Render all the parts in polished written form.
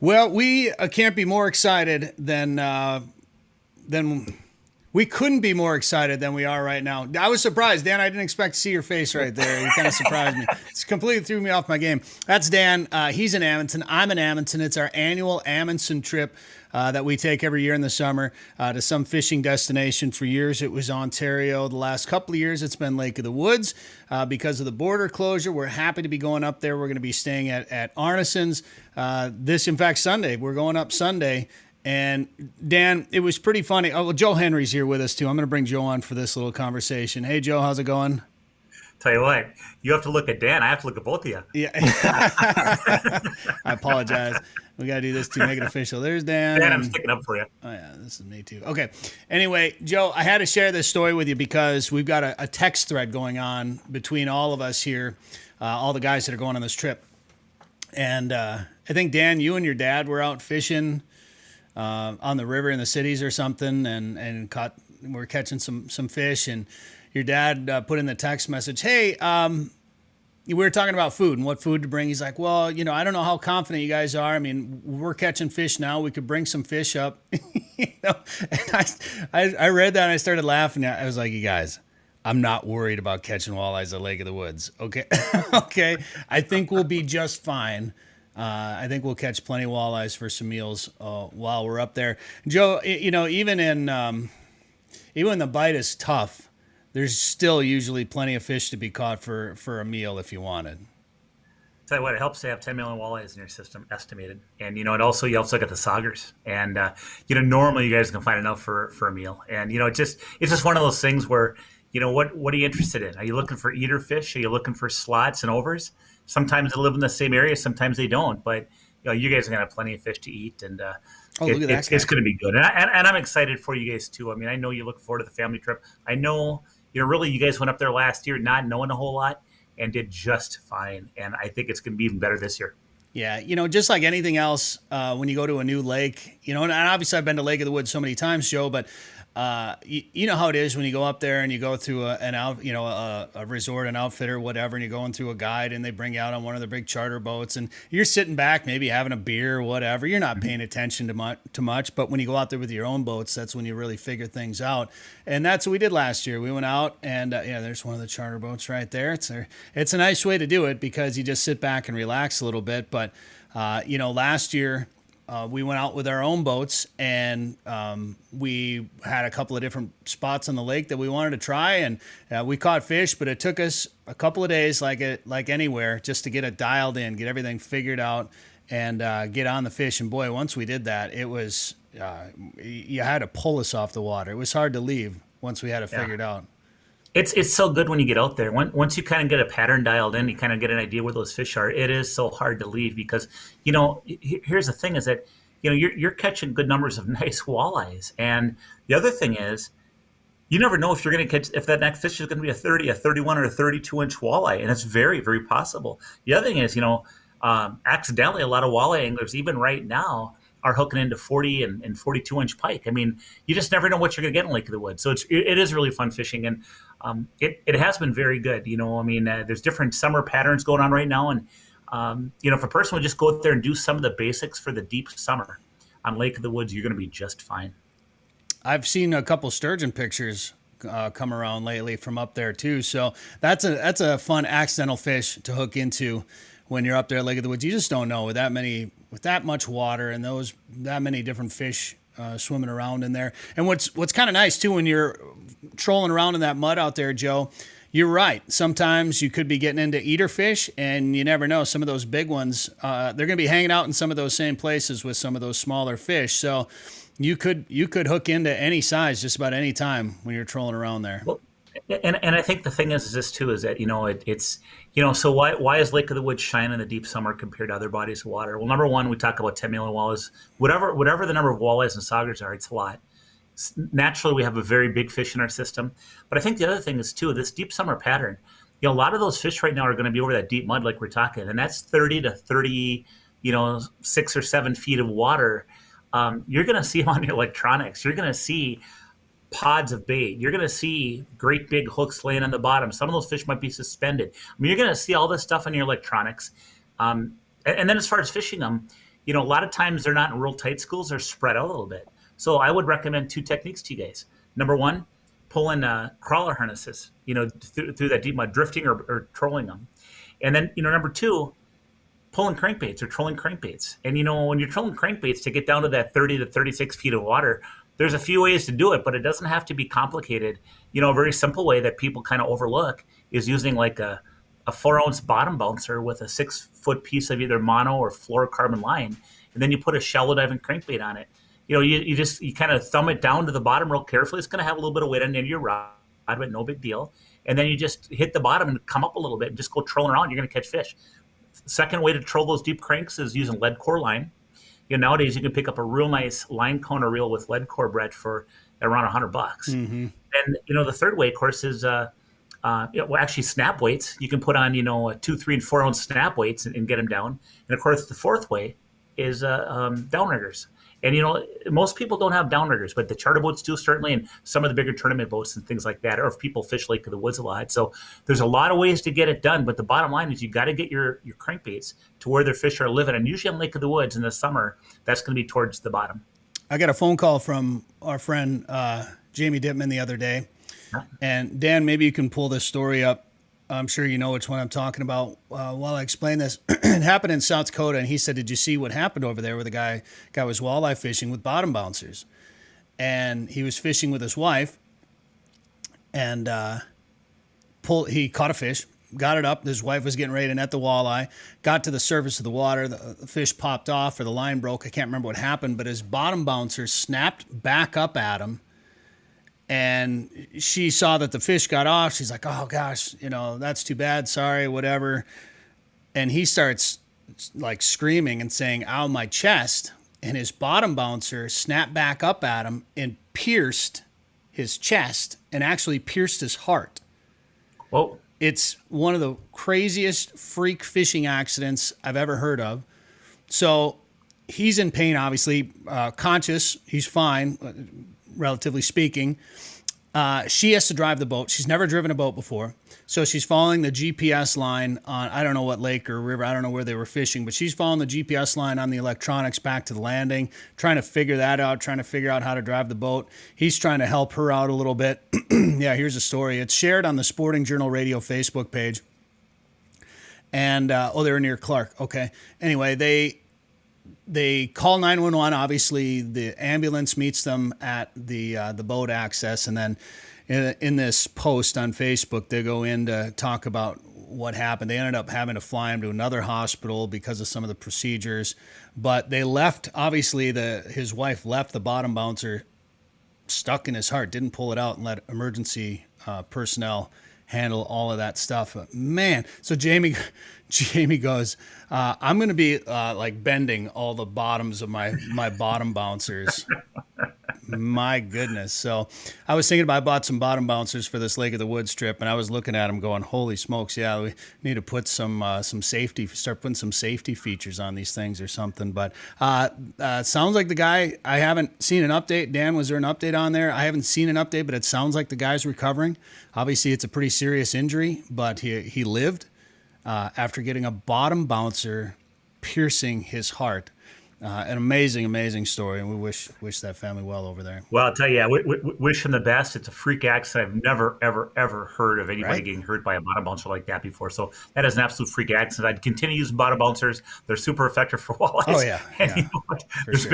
Well, we can't be more excited than we couldn't be more excited than we are right now. I was surprised, Dan. I didn't expect to see your face right there. You kind of surprised me. It's completely threw me off my game. That's Dan. He's an Amundson. I'm an Amundson. It's our annual Amundson trip that we take every year in the summer to some fishing destination. For years, it was Ontario. The last couple of years, it's been Lake of the Woods. Because of the border closure, we're happy to be going up there. We're going to be staying at Arneson's in fact, Sunday. We're going up Sunday. And Dan, it was pretty funny. Oh, well, Joe Henry's here with us too. I'm going to bring Joe on for this little conversation. Hey, Joe, how's it going? Tell you what, you have to look at Dan. I have to look at both of you. Yeah. I apologize. We got to do this to make it official. There's Dan. Dan, I'm sticking up for you. Oh, yeah, this is me too. Okay. Anyway, Joe, I had to share this story with you because we've got a text thread going on between all of us here, all the guys that are going on this trip. And I think, Dan, you and your dad were out fishing on the river in the cities or something, and we're catching some fish, and your dad put in the text message, "Hey, we were talking about food and what food to bring." He's like, "Well, I don't know how confident you guys are. I mean, we're catching fish now. We could bring some fish up." And I read that and I started laughing. I was like, "You guys, I'm not worried about catching walleyes at Lake of the Woods. Okay, okay. I think we'll be just fine." I think we'll catch plenty of walleyes for some meals while we're up there. Joe, even when the bite is tough, there's still usually plenty of fish to be caught for a meal if you wanted. Tell you what, it helps to have 10 million walleyes in your system, estimated. And, it also, you also get the saugers. And, normally you guys can find enough for a meal. And, it's just one of those things where, what are you interested in? Are you looking for eater fish? Are you looking for slots and overs? Sometimes they live in the same area, sometimes they don't. But you guys are gonna have plenty of fish to eat, and Look at that guy. it's going to be good. And I'm excited for you guys too. I mean, I know you look forward to the family trip. I know really you guys went up there last year not knowing a whole lot and did just fine. And I think it's going to be even better this year. Yeah, just like anything else, when you go to a new lake, and obviously I've been to Lake of the Woods so many times, Joe, but you know how it is when you go up there and you go through a resort, an outfitter, whatever, and you're going through a guide and they bring you out on one of the big charter boats and you're sitting back, maybe having a beer or whatever. You're not paying attention to much, but when you go out there with your own boats, that's when you really figure things out. And that's what we did last year. We went out and there's one of the charter boats right there. It's a nice way to do it because you just sit back and relax a little bit. But last year, we went out with our own boats and we had a couple of different spots on the lake that we wanted to try, and we caught fish, but it took us a couple of days, like anywhere, just to get it dialed in, get everything figured out, and get on the fish. And boy, once we did that, it was you had to pull us off the water. It was hard to leave once we had it Yeah. figured out. It's so good when you get out there. Once you kind of get a pattern dialed in, you kind of get an idea where those fish are. It is so hard to leave because here's the thing: is that you're catching good numbers of nice walleyes, and the other thing is you never know if you're going to catch if that next fish is going to be a 30, a 31, or a 32-inch walleye, and it's very, very possible. The other thing is accidentally a lot of walleye anglers even right now are hooking into 40 and 42-inch pike. I mean, you just never know what you're going to get in Lake of the Woods. So it is really fun fishing, and it has been very good. There's different summer patterns going on right now, and if a person would just go out there and do some of the basics for the deep summer on Lake of the Woods, you're going to be just fine. I've seen a couple sturgeon pictures come around lately from up there too. So that's a fun accidental fish to hook into when you're up there at Lake of the Woods. You just don't know with that much water and that many different fish swimming around in there. And what's kind of nice too when you're trolling around in that mud out there, Joe. You're right. Sometimes you could be getting into eater fish, and you never know. Some of those big ones, they're going to be hanging out in some of those same places with some of those smaller fish. So you could hook into any size just about any time when you're trolling around there. Well, and I think the thing is this too is that it's so why is Lake of the Woods shine in the deep summer compared to other bodies of water? Well, number one, we talk about 10 million walleyes. Whatever the number of walleyes and saugers are, it's a lot. Naturally, we have a very big fish in our system, but I think the other thing is too this deep summer pattern. A lot of those fish right now are going to be over that deep mud, like we're talking, and that's 30 to 30, 6 or 7 feet of water. You're going to see them on your electronics. You're going to see pods of bait. You're going to see great big hooks laying on the bottom. Some of those fish might be suspended. I mean, you're going to see all this stuff on your electronics. And then as far as fishing them, a lot of times they're not in real tight schools; they're spread out a little bit. So I would recommend two techniques to you guys. Number one, pulling crawler harnesses, through that deep mud, drifting or trolling them, and then number two, pulling crankbaits or trolling crankbaits. And when you're trolling crankbaits to get down to that 30 to 36 feet of water, there's a few ways to do it, but it doesn't have to be complicated. A very simple way that people kind of overlook is using like a 4-ounce bottom bouncer with a 6-foot piece of either mono or fluorocarbon line, and then you put a shallow diving crankbait on it. You kind of thumb it down to the bottom real carefully. It's going to have a little bit of weight on the end of your rod, but no big deal. And then you just hit the bottom and come up a little bit and just go trolling around. You're going to catch fish. Second way to troll those deep cranks is using lead core line. Nowadays you can pick up a real nice line counter reel with lead core, Bret, for around $100. Mm-hmm. And the third way, of course, is actually snap weights. You can put on 2, 3, and 4 ounce snap weights and get them down. And of course, the fourth way is downriggers. And most people don't have downriggers, but the charter boats do certainly, and some of the bigger tournament boats and things like that, or if people fish Lake of the Woods a lot. So there's a lot of ways to get it done, but the bottom line is you got to get your crankbaits to where their fish are living. And usually on Lake of the Woods in the summer, that's going to be towards the bottom. I got a phone call from our friend Jamie Dittman the other day, and Dan, maybe you can pull this story up. I'm sure you know which one I'm talking about while I explain this. It happened in South Dakota, and he said, did you see what happened over there where the guy was walleye fishing with bottom bouncers? And he was fishing with his wife, and he caught a fish, got it up. His wife was getting ready to net the walleye, got to the surface of the water. The fish popped off or the line broke. I can't remember what happened, but his bottom bouncer snapped back up at him. And she saw that the fish got off. She's like, oh, gosh, that's too bad. Sorry, whatever. And he starts like screaming and saying, ow, my chest. And his bottom bouncer snapped back up at him and pierced his chest and actually pierced his heart. Whoa. It's one of the craziest freak fishing accidents I've ever heard of. So he's in pain, obviously, conscious. He's fine, relatively speaking. She has to drive the boat. She's never driven a boat before. So she's following the GPS line on, I don't know what lake or river, I don't know where they were fishing, but she's following the GPS line on the electronics back to the landing, trying to figure that out, trying to figure out how to drive the boat. He's trying to help her out a little bit. Yeah, here's the story. It's shared on the Sporting Journal Radio Facebook page. And, they're near Clark. Okay. Anyway, they call 911. Obviously, the ambulance meets them at the boat access, and then in this post on Facebook, they go in to talk about what happened. They ended up having to fly him to another hospital because of some of the procedures, but they left. Obviously, his wife left the bottom bouncer stuck in his heart, didn't pull it out, and let emergency personnel handle all of that stuff. But man, so Jamie goes, I'm going to be like bending all the bottoms of my bottom bouncers. My goodness. So I was thinking about, I bought some bottom bouncers for this Lake of the Woods trip, and I was looking at them going, holy smokes, yeah, we need to put some safety, start putting some safety features on these things or something. But sounds like the guy, I haven't seen an update. Dan, was there an update on there? I haven't seen an update, but it sounds like the guy's recovering. Obviously, it's a pretty serious injury, but he lived after getting a bottom bouncer piercing his heart. An amazing, amazing story, and we wish that family well over there. Well, I'll tell you, we wish him the best. It's a freak accident. I've never, ever, ever heard of anybody getting hurt by a bottom bouncer like that before. So that is an absolute freak accident. I'd continue using bottom bouncers. They're super effective for walleyes. Oh, yeah. And you know what? There's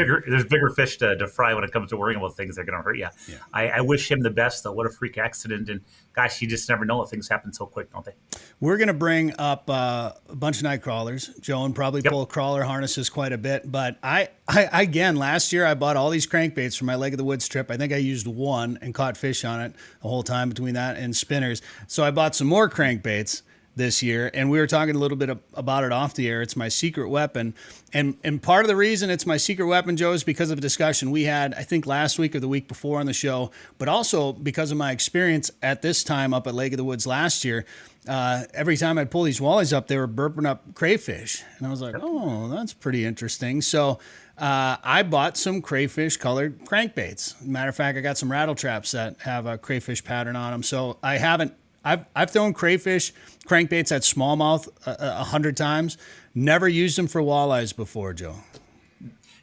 bigger fish to fry when it comes to worrying about things that are going to hurt you. Yeah. I wish him the best, though. What a freak accident. And gosh, you just never know if things happen so quick, don't they? We're going to bring up a bunch of night crawlers. Joan probably pull crawler harnesses quite a bit, but I again, last year I bought all these crankbaits for my Lake of the Woods trip. I think I used one and caught fish on it the whole time between that and spinners. So I bought some more crankbaits this year, and we were talking a little bit about it off the air. It's my secret weapon. And part of the reason it's my secret weapon, Joe, is because of a discussion we had, I think last week or the week before on the show, but also because of my experience at this time up at Lake of the Woods last year. Every time I'd pull these walleyes up, they were burping up crayfish. And I was like, oh, that's pretty interesting. So I bought some crayfish colored crankbaits. Matter of fact, I got some rattle traps that have a crayfish pattern on them. So I've thrown crayfish crankbaits at smallmouth 100 times. Never used them for walleyes before, Joe.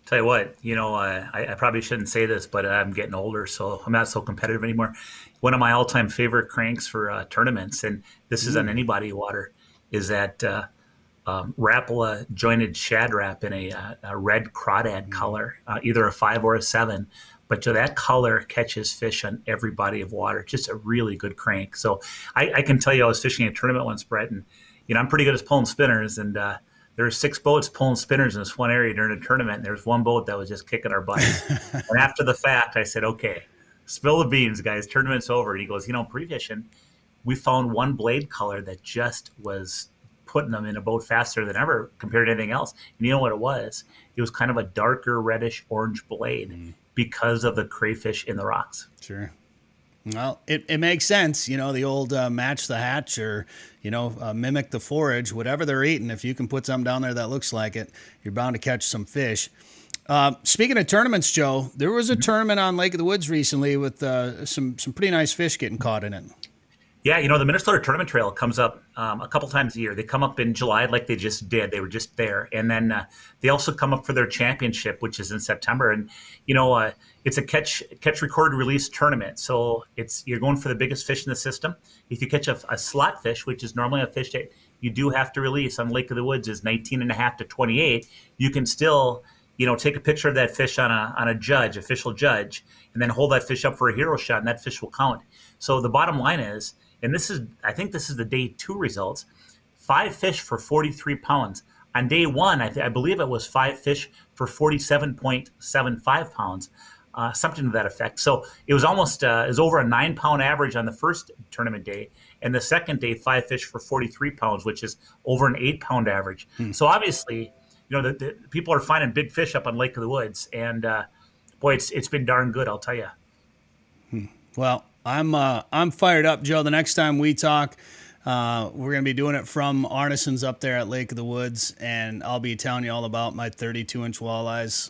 Tell you what, I probably shouldn't say this, but I'm getting older, so I'm not so competitive anymore. One of my all-time favorite cranks for tournaments, and this is on any body of water, is that Rapala jointed shad wrap in a red crawdad color, either a 5 or a 7. But that color catches fish on every body of water. Just a really good crank. So I can tell you, I was fishing a tournament once, Brett, and I'm pretty good at pulling spinners, and there were 6 boats pulling spinners in this one area during a tournament, and there was one boat that was just kicking our butts. And after the fact, I said, okay, spill the beans, guys. Tournament's over. And he goes, pre-fishing, we found one blade color that just was putting them in a boat faster than ever compared to anything else. And you know what it was? It was kind of a darker reddish orange blade because of the crayfish in the rocks. Sure. Well, it makes sense, the old match the hatch or, mimic the forage, whatever they're eating. If you can put something down there that looks like it, you're bound to catch some fish. Speaking of tournaments, Joe, there was a tournament on Lake of the Woods recently with some pretty nice fish getting caught in it. Yeah, the Minnesota Tournament Trail comes up a couple times a year. They come up in July like they just did. They were just there. And then they also come up for their championship, which is in September. And, it's a catch, record, release tournament. So you're going for the biggest fish in the system. If you catch a slot fish, which is normally a fish that you do have to release on Lake of the Woods is 19.5 to 28, you can still take a picture of that fish on a judge, official judge, and then hold that fish up for a hero shot, and that fish will count. So the bottom line is, and I think this is the day 2 results, 5 fish for 43 pounds. On day 1, I believe it was 5 fish for 47.75 pounds, something to that effect. So it was almost, it was over a 9-pound average on the first tournament day. And the second day, 5 fish for 43 pounds, which is over an 8-pound average. So obviously, the people are finding big fish up on Lake of the Woods. And boy, it's been darn good, I'll tell you. Well, I'm fired up, Joe. The next time we talk, we're going to be doing it from Arneson's up there at Lake of the Woods, and I'll be telling you all about my 32-inch walleyes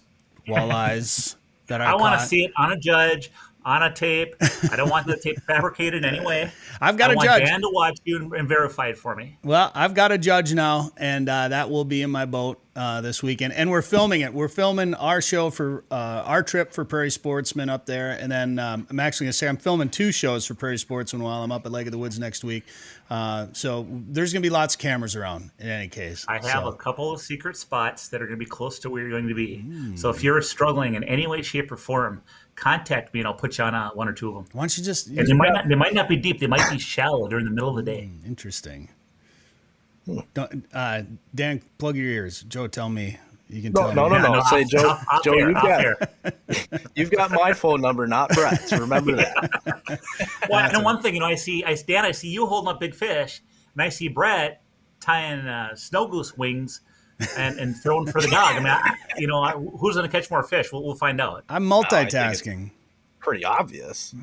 that I want to caught. see it on a judge, on a tape. I don't want the tape fabricated in any way. I've got a judge. I want Dan to watch you and verify it for me. Well, I've got a judge now, and that will be in my boat this weekend. And we're filming it. We're filming our show for our trip for Prairie Sportsman up there. And then I'm actually going to say I'm filming 2 shows for Prairie Sportsman while I'm up at Lake of the Woods next week. So there's going to be lots of cameras around in any case. I have a couple of secret spots that are going to be close to where you're going to be. So if you're struggling in any way, shape, or form, contact me and I'll put you on 1 or 2 of them. Why don't you just... And they might not be deep. They might be shallow during the middle of the day. Interesting. Don't, Dan, plug your ears. Joe, tell me. You can tell me. No. Say, Joe, Joe, you've got my phone number, not Brett's. Remember that. Well, and one thing, I see you holding up big fish, and I see Bret tying snow goose wings and throwing for the dog. I mean, who's going to catch more fish? We'll find out. I'm multitasking. Pretty obvious.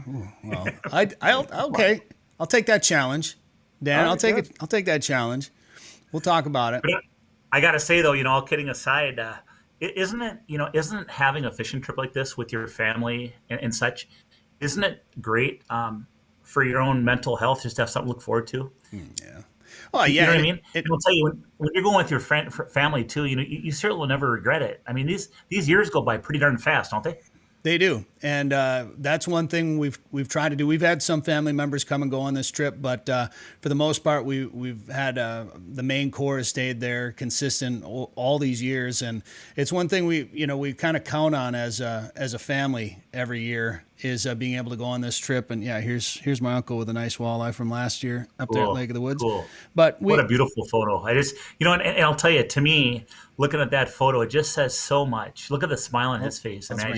Well, okay. I'll take that challenge, Dan. I'll take it. I'll take that challenge. We'll talk about it. But I got to say, though, all kidding aside, isn't having a fishing trip like this with your family and such, isn't it great for your own mental health just to have something to look forward to? Yeah. Oh, yeah. You know what I mean? I'll tell you, when you're going with your family, too, you certainly will never regret it. I mean, these years go by pretty darn fast, don't they? They do, and that's one thing we've tried to do. We've had some family members come and go on this trip, but for the most part, we've had the main core has stayed there consistent all these years, and it's one thing we kind of count on as a family every year is being able to go on this trip. And yeah, here's my uncle with a nice walleye from last year up there at Lake of the Woods. Cool. But what a beautiful photo! I just and I'll tell you, to me, looking at that photo, it just says so much. Look at the smile on his face. I mean,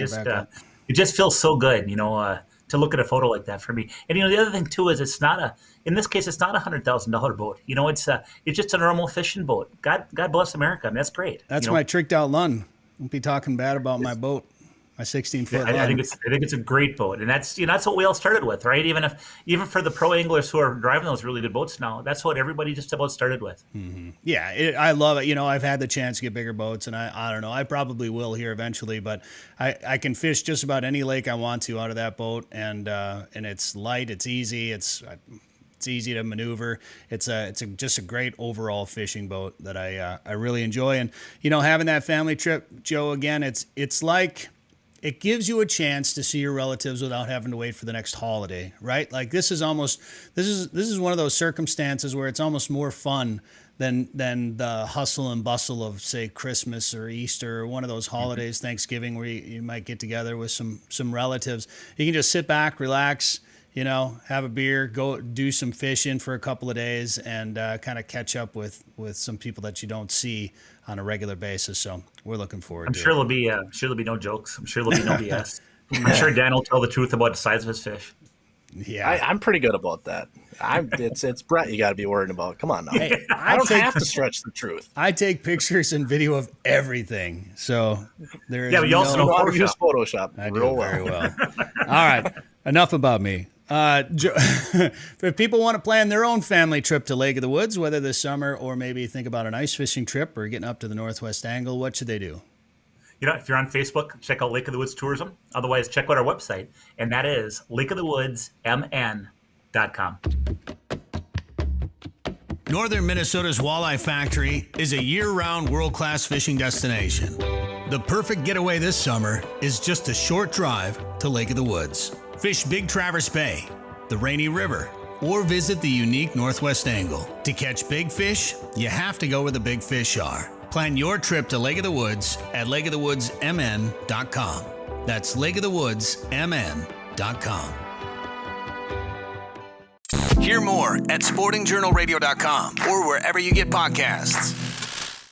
it just feels so good, to look at a photo like that for me. And the other thing too is in this case, it's not $100,000 boat. It's just a normal fishing boat. God bless America. I mean, that's great. That's my tricked out Lund. Don't be talking bad about my boat. My 16-foot. I think it's a great boat, and that's what we all started with, right? Even for the pro anglers who are driving those really good boats now, that's what everybody just about started with. Mm-hmm. Yeah, I love it. I've had the chance to get bigger boats, and I don't know, I probably will here eventually, but I can fish just about any lake I want to out of that boat, and it's light, it's easy, it's It's easy to maneuver. It's just a great overall fishing boat that I really enjoy. And having that family trip, Joe, again, it's like it gives you a chance to see your relatives without having to wait for the next holiday, right? Like this is one of those circumstances where it's almost more fun than the hustle and bustle of, say, Christmas or Easter or one of those holidays, Thanksgiving, where you might get together with some relatives. You can just sit back, relax, have a beer, go do some fishing for a couple of days, and kind of catch up with some people that you don't see on a regular basis. So we're looking forward I'm to sure it. there'll be no jokes. I'm sure there'll be no BS. I'm sure Dan will tell the truth about the size of his fish. Yeah, I'm pretty good about that. It's Bret you got to be worried about. Come on now. Hey, I don't have to stretch the truth. I take pictures and video of everything. So there is Yeah, but you also know How to use Photoshop. Photoshop I do real very well. well. All right, enough about me. If people want to plan their own family trip to Lake of the Woods, whether this summer or maybe think about an ice fishing trip or getting up to the Northwest Angle, what should they do? If you're on Facebook, check out Lake of the Woods Tourism. Otherwise, check out our website, and that is lakeofthewoodsmn.com. Northern Minnesota's Walleye Factory is a year-round world-class fishing destination. The perfect getaway this summer is just a short drive to Lake of the Woods. Fish Big Traverse Bay, the Rainy River, or visit the unique Northwest Angle. To catch big fish, you have to go where the big fish are. Plan your trip to Lake of the Woods at lakeofthewoodsmn.com. That's lakeofthewoodsmn.com. Hear more at sportingjournalradio.com or wherever you get podcasts.